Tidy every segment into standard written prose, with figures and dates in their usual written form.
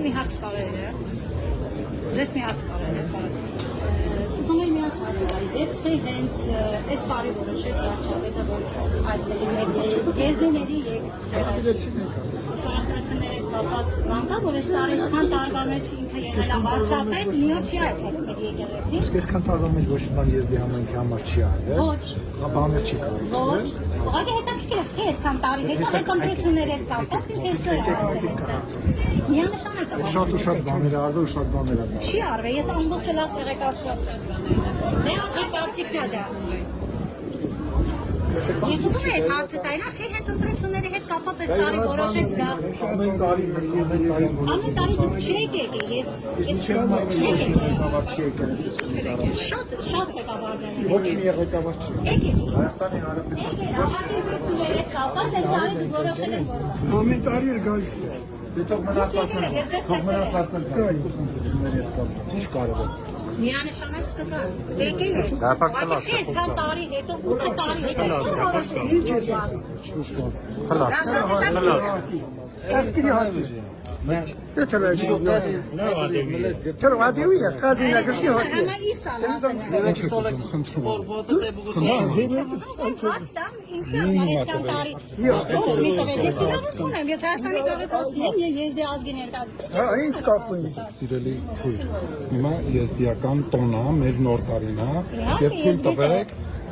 մի հարց կարելի է։ Ձեզ մի հարց կարելի է։ Ուզում եմ մի հարց հարցնել։ Ես հենց այս տարի որոշեց վարչապետը, որ այցելի եզդիների ստորագրությունների կապված բան կա, որ այս տարի այսքան տարվա մեջ ինքը եղել է վարչապետ, մի օր չի այցելել մեր եկեղեցի։ Իսկ այսքան տարվա մեջ ոչ մի բան եզդի համայնքի համար չի արել։ Ոչ։ Բաներ չի կարել։ Ոչ։ Ուղղակի հետաքրքիր է, թե այսքան տարի հետ ընտրությունների հետ կապված ինքը միանշանակ է։ Շատ ու շատ բաներ արվել ու շատ բաներ արվել։ Չի արվել, ես ամբողջ լավ տեղեկացված եմ։ Դե այդ կարծիքն է դա։ Ես ուզում եմ այդ հարցը տայնա, թե հենց ընտրությունների հետ կապված այս տարի որոշեց գա։ Ամեն տարի Ամեն տարի դուք չեք եկել, ես չեմ եկել։ շատ ղեկավարներ են։ Ոչ մի ղեկավար չի։ Եկել։ Հայաստանի Հանրապետության Ընտրությունների հետ կապված այս տարի դուք որոշել եք։ ամեն տարի էլ գալիս է։ Դե թող մնացածներ գա։ Ընտրությունների հետ կապված։ Ինչ կարևոր։ Միանշանակ կգա։ Եկել եք։ Բայց չէ, այսքան տարի հետո 8 տարի հետո ինչ որոշեցիք։ چرا عادیه قادینا کشی هاتی این կապը Սիրելի քույր, հիմա եզդիական տոնա, մեր նոր տարին է, եւ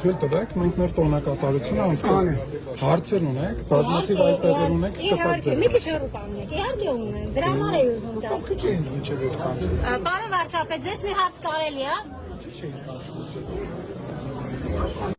թույլ տվեք, մենք մեր տոնակատարությունը անցկացնենք։ Հարցեր ունեք, բազմաթիվ այլ տեղեր ունեք, Իհարկե, մի քիչ հեռու կանգնեք, իհարկե ունեմ, դրա համար էի ուզում դա։ քիչ է ինձ միջև այս կան։ Պարոն վարչապետ, ձեզ մի հարց կարելի է։